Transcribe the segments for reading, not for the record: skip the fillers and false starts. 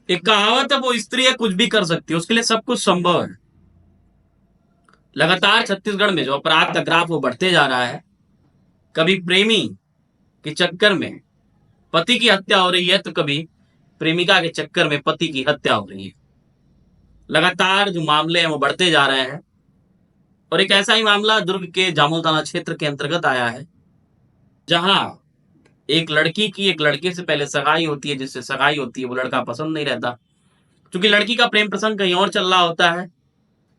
एक कहावत है, वो स्त्री है कुछ भी कर सकती है, उसके लिए सब कुछ संभव है। लगातार छत्तीसगढ़ में जो अपराध का ग्राफ वो बढ़ते जा रहा है। कभी प्रेमी के चक्कर में पति की हत्या हो रही है, तो कभी प्रेमिका के चक्कर में पति की हत्या हो रही है। लगातार जो मामले हैं वो बढ़ते जा रहे हैं। और एक ऐसा ही मामला दुर्ग के जामुल थाना क्षेत्र के अंतर्गत आया है, जहां एक लड़की की एक लड़के से पहले सगाई होती है। जिससे सगाई होती है वो लड़का पसंद नहीं रहता, क्योंकि लड़की का प्रेम प्रसंग कहीं और चल रहा होता है।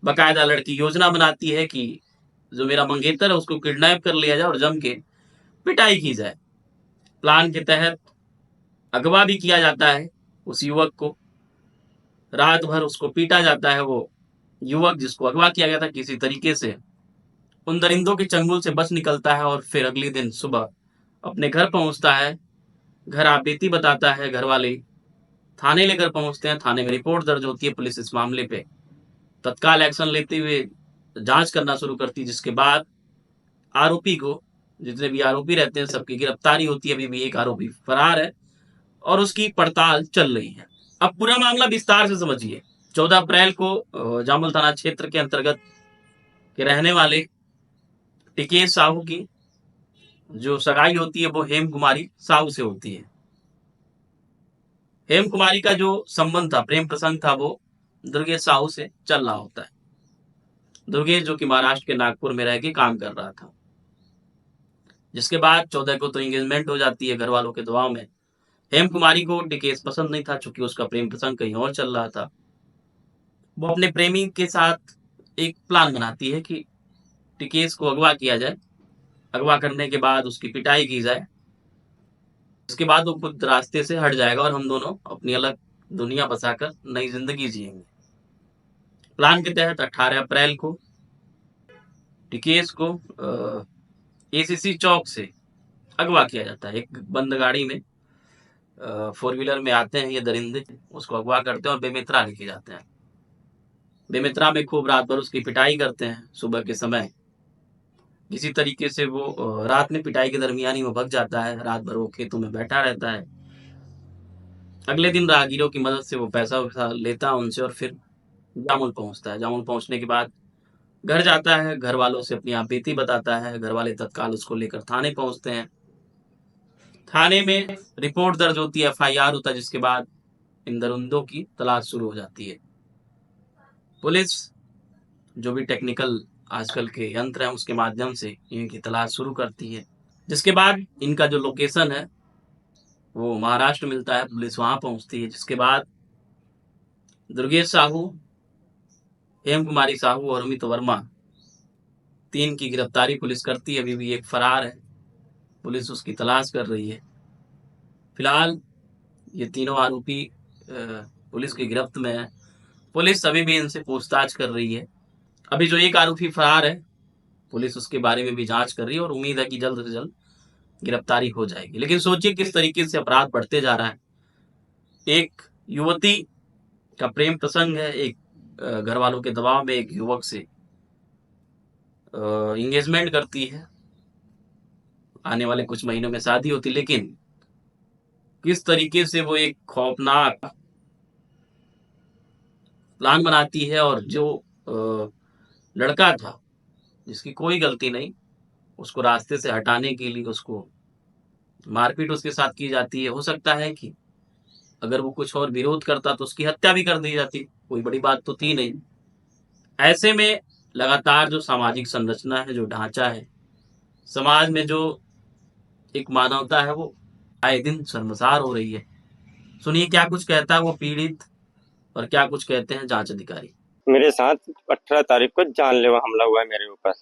बकायदा लड़की योजना बनाती है कि जो मेरा मंगेतर है उसको किडनैप कर लिया जाए और जम के पिटाई की जाए। प्लान के तहत अगवा भी किया जाता है उस युवक को। रात भर उसको पीटा जाता है। वो युवक जिसको अगवा किया गया था किसी तरीके से उन दरिंदों के चंगुल से बच निकलता है और फिर अगले दिन सुबह अपने घर पहुंचता है। घर आपबीती बताता है। घर वाले थाने लेकर पहुंचते हैं। थाने में रिपोर्ट दर्ज होती है। पुलिस इस मामले पे तत्काल एक्शन लेते हुए जांच करना शुरू करती है, जिसके बाद आरोपी को, जितने भी आरोपी रहते हैं सबकी गिरफ्तारी होती है। अभी भी एक आरोपी फरार है और उसकी पड़ताल चल रही है। अब पूरा मामला विस्तार से समझिए। 14 अप्रैल को जामुल थाना क्षेत्र के अंतर्गत के रहने वाले टिकेश साहू की जो सगाई होती है वो हेम कुमारी साहू से होती है। हेम कुमारी का जो संबंध था, प्रेम प्रसंग था, वो दुर्गेश साहू से चल रहा होता है। दुर्गेश जो कि महाराष्ट्र के नागपुर में रह के काम कर रहा था। जिसके बाद 14 को तो एंगेजमेंट हो जाती है घर वालों के दबाव में। हेम कुमारी को टिकेश पसंद नहीं था, चूंकि उसका प्रेम प्रसंग कहीं और चल रहा था। वो अपने प्रेमी के साथ एक प्लान बनाती है कि टिकेश को अगवा किया जाए। अगवा करने के बाद उसकी पिटाई की जाए। उसके बाद वो खुद रास्ते से हट जाएगा और हम दोनों अपनी अलग दुनिया बसाकर नई जिंदगी जिएंगे। प्लान के तहत 18 अप्रैल को टिकेश को एसीसी चौक से अगवा किया जाता है। एक बंद गाड़ी में 4 व्हीलर में आते हैं ये दरिंदे, उसको अगवा करते हैं और बेमित्रा लेके जाते हैं। बेमित्रा में खूब रात भर उसकी पिटाई करते हैं। सुबह के समय किसी तरीके से वो रात में पिटाई के दरमियान ही वो भग जाता है। रात भर वो खेतों में बैठा रहता है। अगले दिन राहगीरों की मदद से वो पैसा वैसा लेता है उनसे और फिर जामुल पहुंचता है। जामुल पहुंचने के बाद घर जाता है। घर वालों से अपनी आपबीती बताता है। घर वाले तत्काल उसको लेकर थाने पहुंचते हैं। थाने में रिपोर्ट दर्ज होती है, एफआईआर होता है, जिसके बाद इन दरिंदों की तलाश शुरू हो जाती है। पुलिस जो भी टेक्निकल आजकल के यंत्र हैं उसके माध्यम से इनकी तलाश शुरू करती है। जिसके बाद इनका जो लोकेशन है वो महाराष्ट्र मिलता है। पुलिस वहां पहुंचती है। जिसके बाद दुर्गेश साहू, हेम कुमारी साहू और अमित वर्मा, तीन की गिरफ्तारी पुलिस करती है। अभी भी एक फरार है। पुलिस उसकी तलाश कर रही है। फिलहाल ये तीनों आरोपी पुलिस की गिरफ्त में है। पुलिस अभी भी इनसे पूछताछ कर रही है। अभी जो एक आरोपी फरार है, पुलिस उसके बारे में भी जांच कर रही है और उम्मीद है कि जल्द से जल्द गिरफ्तारी हो जाएगी। लेकिन सोचिए किस तरीके से अपराध बढ़ते जा रहा है। एक युवती का प्रेम प्रसंग है, एक घर वालों के दबाव में एक युवक से एंगेजमेंट करती है। आने वाले कुछ महीनों में शादी होती, लेकिन किस तरीके से वो एक खौफनाक प्लान बनाती है और जो लड़का था जिसकी कोई गलती नहीं, उसको रास्ते से हटाने के लिए उसको मारपीट उसके साथ की जाती है। हो सकता है कि अगर वो कुछ और विरोध करता तो उसकी हत्या भी कर दी जाती। कोई बड़ी बात तो थी नहीं। ऐसे में लगातार जो सामाजिक संरचना है, जो ढांचा है, समाज में जो एक मानवता है, वो आए दिन शर्मसार हो रही है। सुनिए क्या कुछ कहता है वो पीड़ित और क्या कुछ कहते हैं जांच अधिकारी। मेरे साथ 18 तारीख को जानलेवा हमला हुआ है मेरे ऊपर,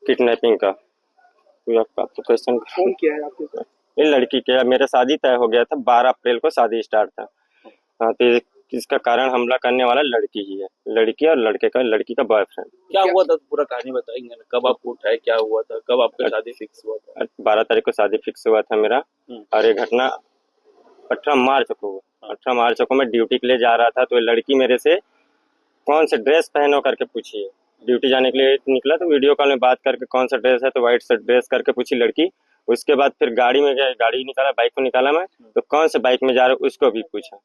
किडनैपिंग का। कोई आपका तो क्वेश्चन कौन किया है आपके साथ? ये लड़की के, मेरा शादी तय हो गया था, 12 अप्रैल को शादी स्टार्ट था। हाँ, तो इसका कारण हमला करने वाला लड़की ही है। लड़की और लड़की का बॉयफ्रेंड। क्या हुआ था, पूरा कहानी बताएंगे ना? कब आपको उठाए, क्या हुआ था, कब आपका शादी फिक्स हुआ था? 12 तारीख को शादी फिक्स हुआ था मेरा। और ये घटना 18 मार्च को हुआ। 18 मार्च को मैं ड्यूटी के लिए जा रहा था, तो ये लड़की मेरे से कौन सा ड्रेस पहनो करके पूछी है। ड्यूटी जाने के लिए निकला तो वीडियो कॉल में बात करके कौन सा ड्रेस है, तो व्हाइट सा ड्रेस करके पूछी लड़की। उसके बाद फिर गाड़ी में गया, गाड़ी निकाला, बाइक को निकाला मैं, तो कौन से बाइक में जा रहा हूँ उसको भी पूछा।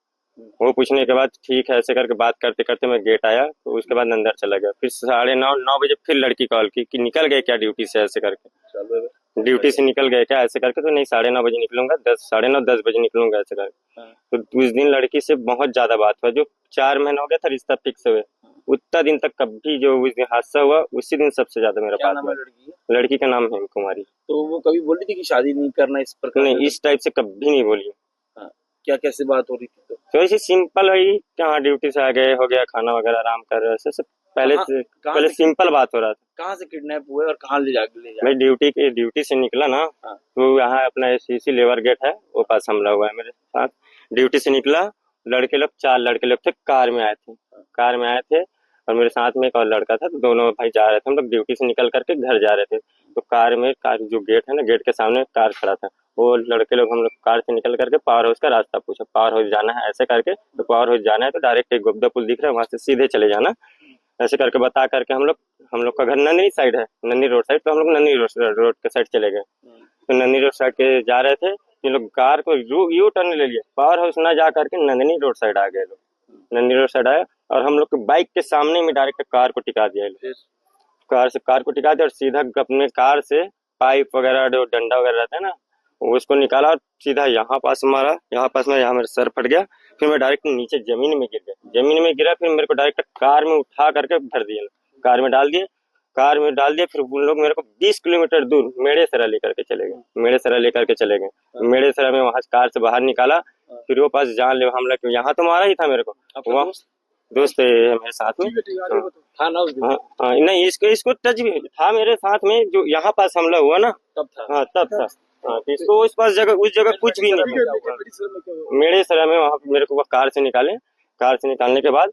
वो पूछने के बाद ठीक है ऐसे करके बात करते करते मैं गेट आया, तो उसके बाद अंदर चला गया। फिर 9:30 बजे फिर लड़की कॉल की कि निकल गए क्या ड्यूटी से, ऐसे करके चलो ड्यूटी से निकल गए क्या, ऐसे करके। तो नहीं, 9:30 बजे निकलूंगा, 10 10:30 बजे निकलूंगा, ऐसे करके। हाँ। तो उस दिन लड़की से बहुत ज्यादा बात हुआ, जो 4 महीना हो गया था रिश्ता फिक्स हुए, उतना दिन तक कभी, जो उस दिन हादसा हुआ उसी दिन सबसे ज्यादा मेरा क्या बात नाम हुआ। है लड़की का? लड़की का नाम हेम कुमारी। तो वो कभी बोली थी कि शादी नहीं करना इस प्रकार नहीं, का? इस टाइप से कभी नहीं बोली। हाँ। क्या कैसे बात हो रही थी तो ऐसे सिंपल है कि हाँ ड्यूटी से आ गए, हो गया खाना वगैरह, आराम कर रहे, ऐसे पहले कहाँ से कहाँ पहले से सिंपल बात हो रहा था। कहाँ से किडनैप हुए और कहाँ ले जा मैं ड्यूटी से निकला ना, हाँ। तो यहाँ अपना एससीसी लेबर गेट है, वो पास हमला हुआ है मेरे साथ। ड्यूटी से निकला, लड़के लोग 4 लड़के लोग थे, कार में आए थे। कार में आए थे और मेरे साथ में एक और लड़का था, तो दोनों भाई जा रहे थे, हम लोग ड्यूटी से निकल करके घर जा रहे थे। तो कार जो गेट है ना, गेट के सामने कार खड़ा था। वो लड़के लोग, हम लोग कार से निकल करके पावर हाउस का रास्ता पूछा, पावर हाउस जाना है ऐसे करके। तो पावर हाउस जाना है तो डायरेक्ट एक गुप्ता पुल दिख रहा है, वहां से सीधे चले जाना, ऐसे करके बता करके हम लोग का घर नन्ही साइड है, नन्ही रोड साइड। तो हम लोग नन्ही रोड के साइड चले गए। तो नन्ही रोड साइड के जा रहे थे, ये लोग कार को यू टर्न ले लिए, पावर हाउस ना जा करके नंदनी रोड साइड आ गए लोग। नंदनी रोड साइड आया और हम लोग के बाइक के सामने में डायरेक्ट कार को टिका दिया ये लोग। कार को टिका दिया और सीधा अपने कार से पाइप वगैरह जो डंडा वगैरह रहता है ना, उसको निकाला और सीधा यहाँ पास मारा, यहाँ पास में, यहाँ मेरा सर फट गया। फिर मैं डायरेक्ट नीचे जमीन में गिर गया, जमीन में गिरा। फिर मेरे को डायरेक्ट कार में उठा करके भर दिया, कार में डाल दिए, फिर उन लोग मेरे को 20 किलोमीटर दूर मेड़ेसरा लेकर के चले गए, मेड़ेसरा में वहां कार से बाहर निकाला। फिर वो पास जान ले हम लोग, यहाँ तो मारा ही था मेरे को, वहाँ दोस्त है मेरे साथ में। था ना उस दिन? हाँ, नहीं, इसको टच भी था मेरे साथ में, जो यहाँ पास हमला हुआ ना, तब था? हाँ तब था। हाँ, तो इसको उस जगह कुछ भी नहीं था। मेड़ेसरा में वहाँ मेरे को कार से निकाले, कार से निकालने के बाद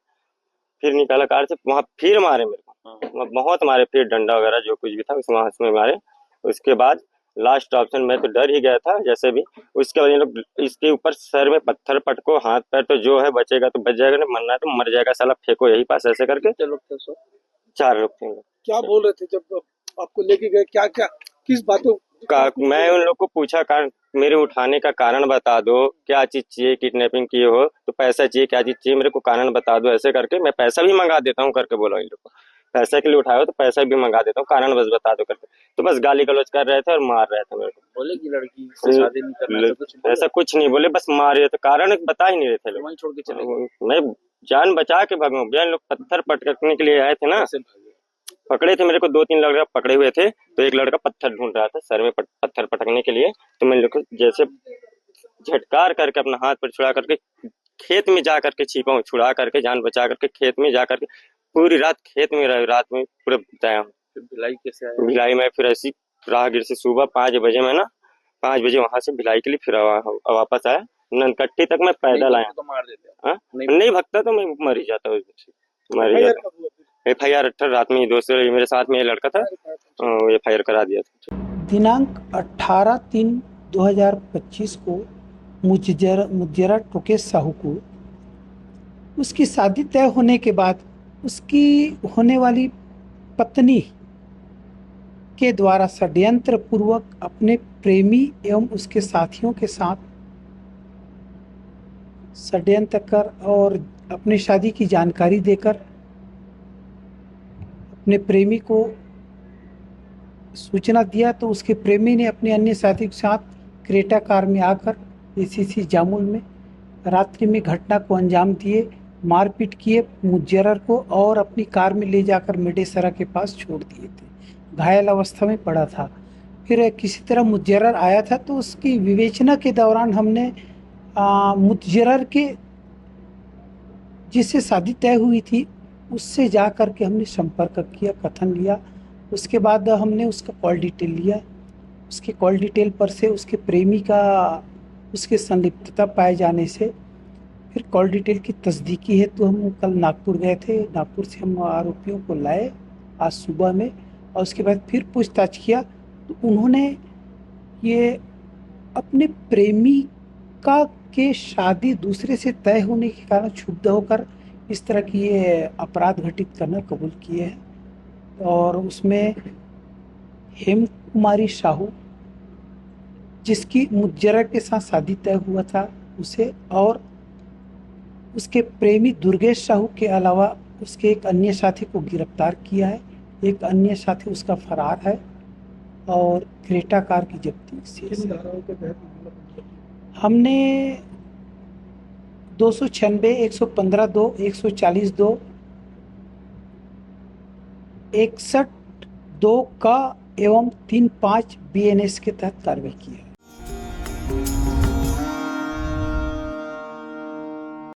फिर निकाला कार से, वहाँ फिर मारे मेरे को, वहाँ बहुत मारे, फिर डंडा वगैरह जो कुछ भी था उसमें मारे। उसके बाद लास्ट ऑप्शन, मैं तो डर ही गया था जैसे भी। उसके बाद ये लोग इसके ऊपर सर में पत्थर पटको, हाथ पैर तो जो है बचेगा तो बच जाएगा, नहीं मरना है तो मर जाएगा साला, फेंको यही पास, ऐसे करके। कितने लोग थे सर? 4 लोग थे। क्या बोल रहे थे जब आपको लेके गए, क्या क्या किस बातों मैं उन लोग को पूछा, कारण मेरे उठाने का कारण बता दो, क्या चीज चाहिए, किडनैपिंग किए हो तो पैसा चाहिए, क्या चीज चाहिए मेरे को कारण बता दो, ऐसे करके। मैं पैसा भी मंगा देता हूँ करके बोला इन लोग को, पैसे के लिए उठाए हो तो पैसा भी मंगा देता हूँ, कारण बस बता दो करके। तो बस गाली गलौज कर रहे थे और मार रहे थे मेरे को। बोले कि लड़की से शादी नहीं करना, ऐसा कुछ बोले? ऐसा कुछ नहीं बोले, बस मार रहे थे, कारण बता ही नहीं रहे थे लोग। वहीं छोड़ के चले गए? मैं जान बचा के भागा हूँ, लोग पत्थर पटकने के लिए आए थे ना, कैसे भागे? पकड़े थे मेरे को, 2-3 लड़का पकड़े हुए थे। तो एक लड़का पत्थर ढूंढ रहा था सर में पत्थर पटकने के लिए, तो मैं लोग जैसे झटकार करके अपना हाथ पर छुड़ा करके खेत में जा करके छिपा हूँ, छुड़ा करके जान बचा करके खेत में जा करके पूरी रात खेत में रहा, रात में पूरे बताया हूँ। फिर भिलाई कैसे आया? भिलाई में फिर ऐसी राहगीर से सुबह 5 बजे में ना, 5 बजे वहां से भिलाई के लिए फिर वापस आया। ननकट्टी तक मैं पैदल आया। तो मार देते? हाँ? नहीं भगता तो मैं मर ही जाता, मर ही जाता। FIR 18 रात में ही दोस्त मेरे साथ में ये लड़का था, FIR करा दिया था। दिनांक 18/3/2025 को मुजरा टोकेश साहू को उसकी शादी तय होने के बाद उसकी होने वाली पत्नी के द्वारा षड्यंत्र पूर्वक अपने प्रेमी एवं उसके साथियों के साथ षड्यंत्र कर और अपनी शादी की जानकारी देकर अपने प्रेमी को सूचना दिया, तो उसके प्रेमी ने अपने अन्य साथी के साथ क्रेटा कार में आकर ACC जामुल में रात्रि में घटना को अंजाम दिए, मारपीट किए मुजर्रर को और अपनी कार में ले जाकर मेडेसरा के पास छोड़ दिए थे। घायल अवस्था में पड़ा था। फिर किसी तरह मुजर्रर आया था, तो उसकी विवेचना के दौरान हमने मुजर्रर के जिससे शादी तय हुई थी उससे जा कर के हमने संपर्क किया, कथन लिया। उसके बाद हमने उसका कॉल डिटेल लिया। उसके कॉल डिटेल पर से उसके प्रेमी का उसके संलिप्तता पाए जाने से फिर कॉल डिटेल की तस्दीकी है। तो हम कल नागपुर गए थे, नागपुर से हम आरोपियों को लाए आज सुबह में, और उसके बाद फिर पूछताछ किया तो उन्होंने ये अपने प्रेमिका के शादी दूसरे से तय होने के कारण क्षुब्ध होकर इस तरह की ये अपराध घटित करना कबूल किए हैं। और उसमें हेम कुमारी साहू जिसकी मुजर्रर के साथ शादी तय हुआ था उसे, और उसके प्रेमी दुर्गेश साहू के अलावा उसके एक अन्य साथी को गिरफ्तार किया है। एक अन्य साथी उसका फरार है और क्रेटा कार की जब्ती शेष है। हमने 296, 115(2), 140(2), 61(2) का एवं 35 BNS के तहत कार्रवाई की है।